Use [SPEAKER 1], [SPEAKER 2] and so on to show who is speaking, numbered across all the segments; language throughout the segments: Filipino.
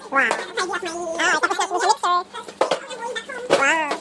[SPEAKER 1] Wow. Tapos na sa mixer. Wow.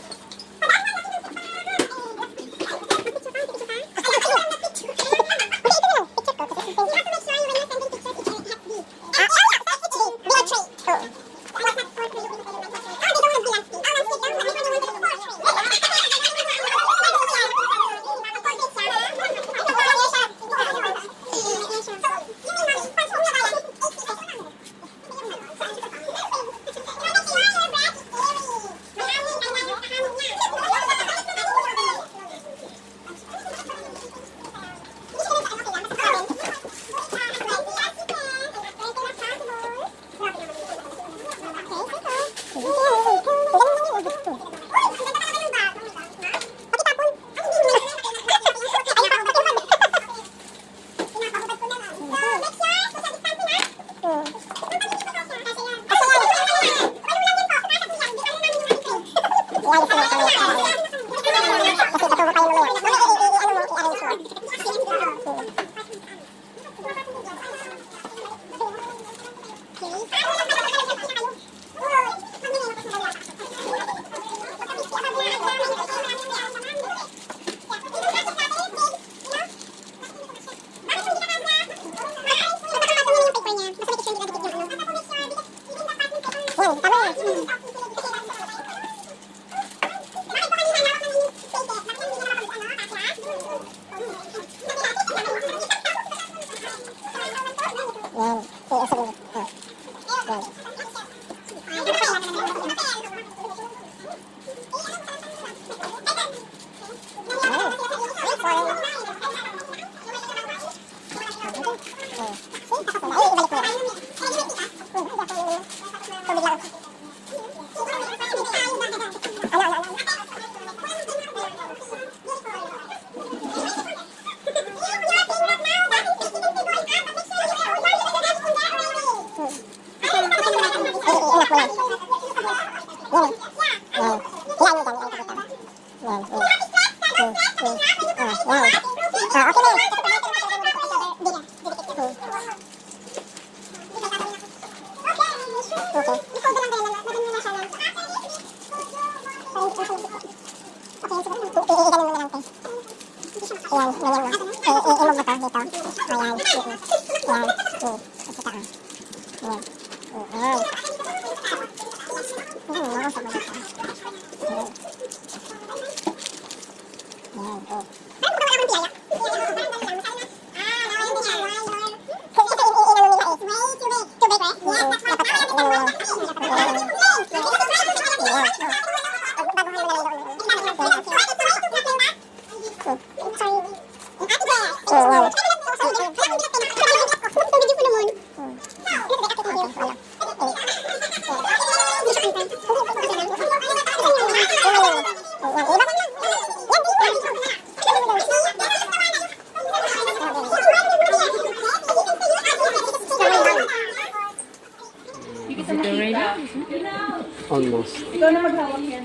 [SPEAKER 2] Almost.
[SPEAKER 3] Ikaw na maghawak yan.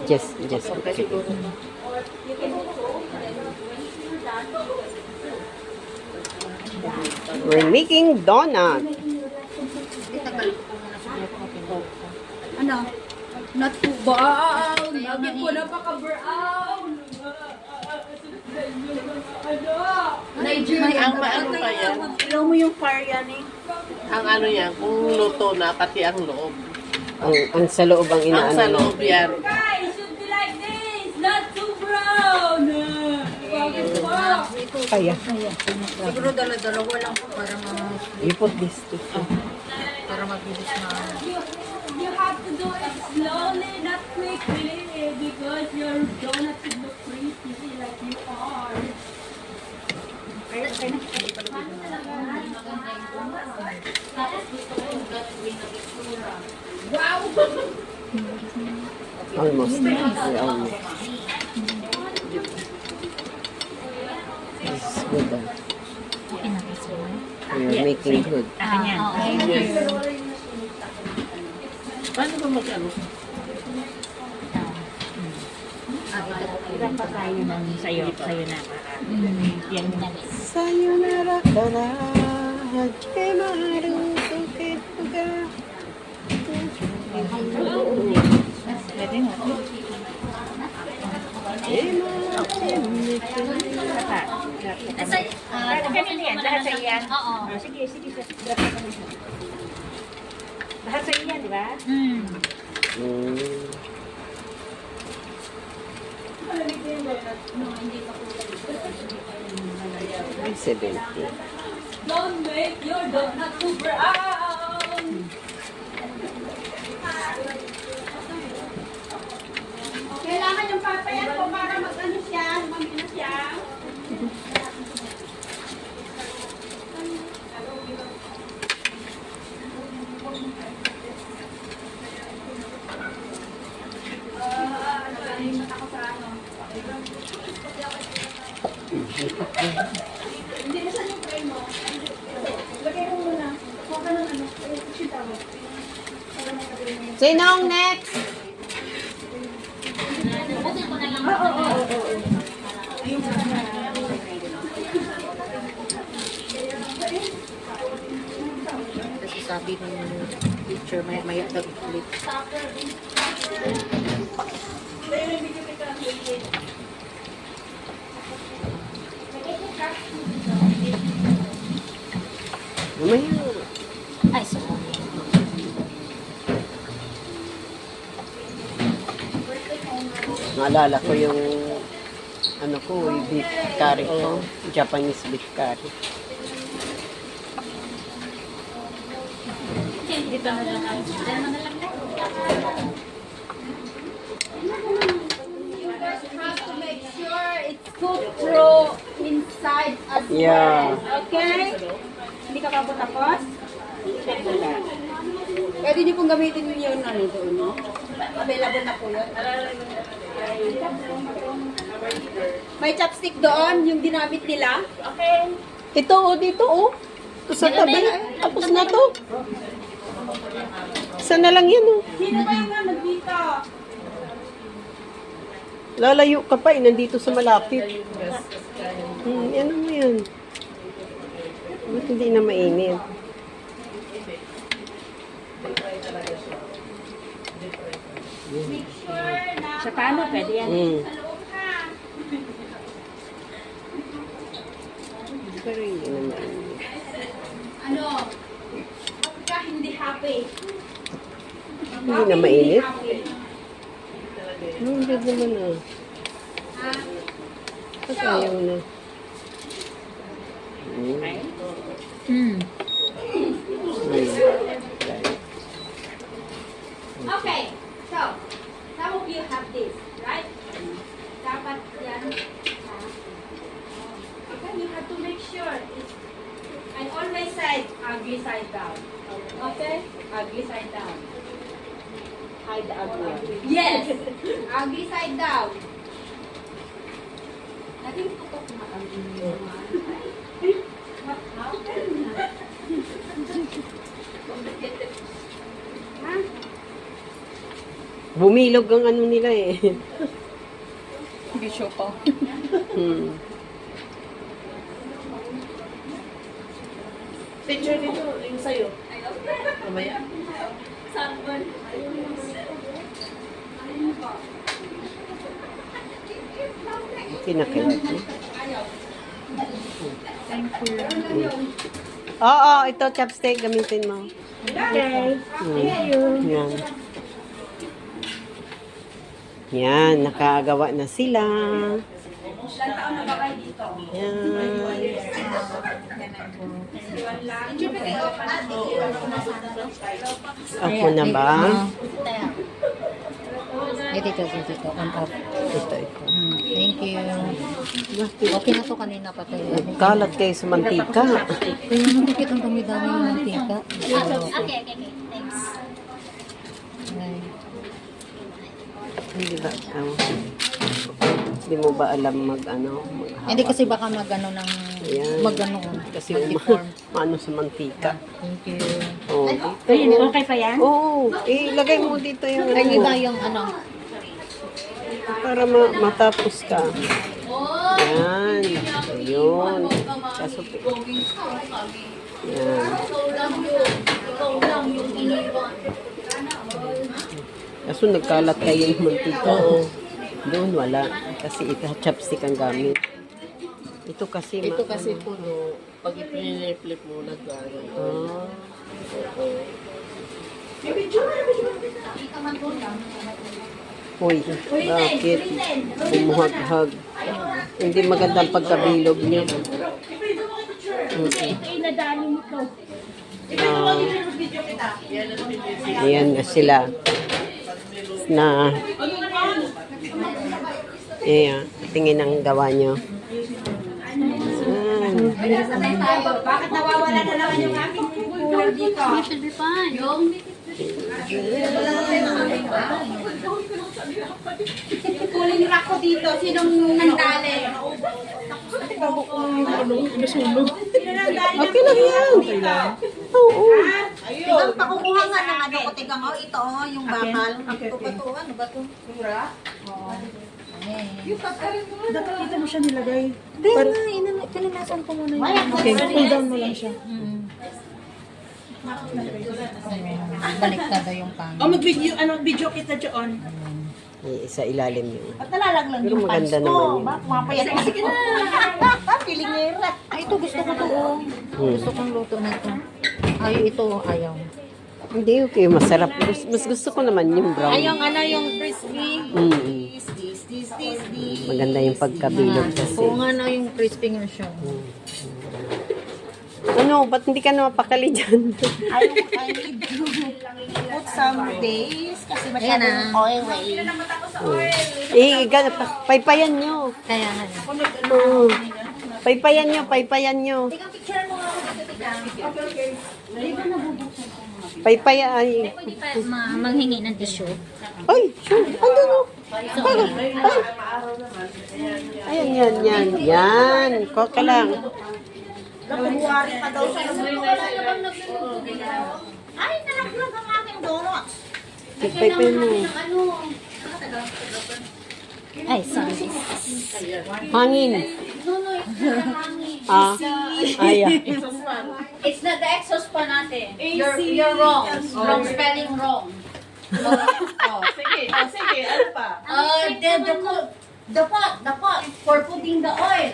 [SPEAKER 2] Just. We're making donut.
[SPEAKER 3] Ano? Not too brown. Lagi po napaka-brown. Nigerian.
[SPEAKER 4] Ang ano pa yan?
[SPEAKER 3] Ilaw mo yung fire yan eh.
[SPEAKER 4] Ang ano yan, kung luto na, pati ang loob.
[SPEAKER 2] Ang sa loob ang
[SPEAKER 4] Ang
[SPEAKER 2] inaano.
[SPEAKER 4] sa loob yan.
[SPEAKER 3] Guys, should be like this. Not too brown. Bakit pa?
[SPEAKER 2] Kaya.
[SPEAKER 5] Siguro dala-dalawa lang po para
[SPEAKER 2] You put this too.
[SPEAKER 5] para mabilis na.
[SPEAKER 3] You have to do it slowly, not quickly, because your donut should look pretty like you are. Wow!
[SPEAKER 2] Almost. We're almost. It's good. We're making good.
[SPEAKER 4] Paano ba mag-ano?
[SPEAKER 5] Ilan pa tayo ng sayo na. Yan na.
[SPEAKER 2] Sayonara ka na, hajime maru, suke fuga.
[SPEAKER 5] Kanina yan, lahat sa iyan.
[SPEAKER 3] Oo.
[SPEAKER 5] Sige, sige. Lahat sa iyan, di ba?
[SPEAKER 3] Mm.
[SPEAKER 2] Mm. Ay, 70.
[SPEAKER 3] Don't make your donut too brown. Kailangan yung papayan ko para mag-ano siya, mamina siya. Hindi na siya yung tray mo. Lagay mo muna. Kuha ka ng ano.
[SPEAKER 2] Sinong next?
[SPEAKER 3] Butin ko na lang. Oo.
[SPEAKER 5] Kasi sabi ng teacher, maya nag-flip.
[SPEAKER 2] Mamaya.
[SPEAKER 3] Ay, so.
[SPEAKER 2] Naalala ko yung ano ko, yung beef curry ko. Japanese beef curry.
[SPEAKER 3] Dito na lang. Diyan mo na lang. You guys have to make sure it's cooked through inside as
[SPEAKER 2] Yeah.
[SPEAKER 3] well. Okay? Hindi ka pa po tapos?
[SPEAKER 6] Pwede niyo pong gamitin yun ano doon, no? Available na po yun. May chopstick doon, yung ginamit nila.
[SPEAKER 2] Ito, oh, dito, oh. Ito sa tabi. Tapos na to. Isa na lang yan, oh.
[SPEAKER 3] Sino ba yung nandito?
[SPEAKER 2] Lalayo ka pa, eh. Nandito sa malapit. Ano mo yan? Ba't hindi na mainit?
[SPEAKER 3] Make sure na
[SPEAKER 5] Sa paano, pwede yan.
[SPEAKER 3] sa loob ka.
[SPEAKER 2] Pero hindi na mainit.
[SPEAKER 3] Ano? Kapag ka hindi happy.
[SPEAKER 2] Hindi na mainit?
[SPEAKER 3] Happy.
[SPEAKER 2] Hindi naman, ah.
[SPEAKER 3] Ha?
[SPEAKER 2] Ba't ayaw na?
[SPEAKER 3] Okay, so some of you have this, right? Dapat yan. Okay, you have to make sure it's, I always say ugly side down. Okay? Ugly side down.
[SPEAKER 5] Hide the ugly.
[SPEAKER 3] Yes! Ugly side down. Naging tutok na ang inyong how can Ha?
[SPEAKER 2] Bumilog ang ano nila, eh.
[SPEAKER 6] Bisyo pa.
[SPEAKER 4] Picture dito, yung sa'yo. Mamaya.
[SPEAKER 3] Sunburn.
[SPEAKER 2] Kinakilat, eh. Oo, ito, chopstick, gamitin mo.
[SPEAKER 5] Okay.
[SPEAKER 2] Yan. Yan, nakagawa na sila.
[SPEAKER 3] Ilan taon na ba kayo dito?
[SPEAKER 2] Yan. Ako na ba?
[SPEAKER 6] Dito. On off.
[SPEAKER 2] Ito.
[SPEAKER 6] Thank you. Okay na to kanina pa tayo.
[SPEAKER 2] Kalat kayo sa mantika.
[SPEAKER 6] Kaya nandikit ang dami-dami yung mantika.
[SPEAKER 3] Okay. Thanks.
[SPEAKER 2] Hindi ba? Hindi mo ba alam
[SPEAKER 6] Hindi kasi baka magano ng
[SPEAKER 2] Ayan.
[SPEAKER 6] magano
[SPEAKER 2] Kasi
[SPEAKER 6] mag-deform.
[SPEAKER 2] maano sa mantika.
[SPEAKER 6] Thank you.
[SPEAKER 2] Oh,
[SPEAKER 5] Ayun,
[SPEAKER 2] dito.
[SPEAKER 5] okay pa yan?
[SPEAKER 2] Oo, ilagay mo dito yung
[SPEAKER 6] Ay, ito yung ano.
[SPEAKER 2] para matapos ka. Yan. Ayun. Kaso, yan. Kaso nagkalat kayo yung mantika. Oo. Doon wala. Kasi ito chopstick ang gamit. Ito kasi
[SPEAKER 6] Ito kasi puno.
[SPEAKER 4] Pag ipiniflip mo, nagkano.
[SPEAKER 2] Ah. Uy, bakit? Bumuhaghag. Hindi magandang pagkabilog niya.
[SPEAKER 3] Ito ay nadali mo to.
[SPEAKER 2] Ayan na sila. Na, ayan, tingin ang gawa nyo.
[SPEAKER 6] Bakit nawawala na naman yung aking cooler dito?
[SPEAKER 3] Should be fine. Yung
[SPEAKER 6] Yung cooling rack ko dito, sinong nandali?
[SPEAKER 2] Okay lang yan. Oo.
[SPEAKER 5] Tigang pakukuha nga ng ano ko, tigang ito yung bakal. Ito ba to? Ano ba to?
[SPEAKER 6] Dapat kita mo siya nilagay.
[SPEAKER 5] Pinanasan ko muna
[SPEAKER 6] Okay, pull down mo lang siya.
[SPEAKER 5] Baliktad daw yung pangit.
[SPEAKER 6] O mag-video, video kita dyan.
[SPEAKER 2] Sa ilalim yun.
[SPEAKER 5] At nalalaglag
[SPEAKER 2] Pero
[SPEAKER 5] yung pants
[SPEAKER 2] maganda
[SPEAKER 5] ko.
[SPEAKER 2] naman yun.
[SPEAKER 5] Mapayat. Sige na. Pilingirat. Ay, ito gusto ko to. Gusto kong luto na ito. Ay, ito ayaw.
[SPEAKER 2] Hindi, okay. Masarap. Mas gusto ko naman yung brown.
[SPEAKER 5] Ay, yung ano, yung crispy. This.
[SPEAKER 2] Maganda yung pagkabilog kasi.
[SPEAKER 5] Oo nga na, yung crispy nga siya.
[SPEAKER 2] Ano, ba't hindi ka na mapakali dyan?
[SPEAKER 5] I need to put some days kasi masyadong oily.
[SPEAKER 2] Paypayan nyo.
[SPEAKER 5] Kaya nga.
[SPEAKER 2] Oo. Paypayan nyo.
[SPEAKER 5] Tingnan picture mo ako dito, tingnan.
[SPEAKER 2] Paypayan. Ay.
[SPEAKER 3] pwede pa manghingi ng tissue.
[SPEAKER 2] Ay, sure. Ando no. Ayan, yan. Koka lang.
[SPEAKER 5] February pa daw siya. Ay, nalaglag ang aking donuts.
[SPEAKER 2] Paypayan mo.
[SPEAKER 3] Ay, sorry.
[SPEAKER 2] Hangin. Ah. Ayan.
[SPEAKER 3] It's not the exhaust pa natin. You're wrong. Wrong spelling wrong.
[SPEAKER 6] Sige, ano pa?
[SPEAKER 3] The pot for putting the oil.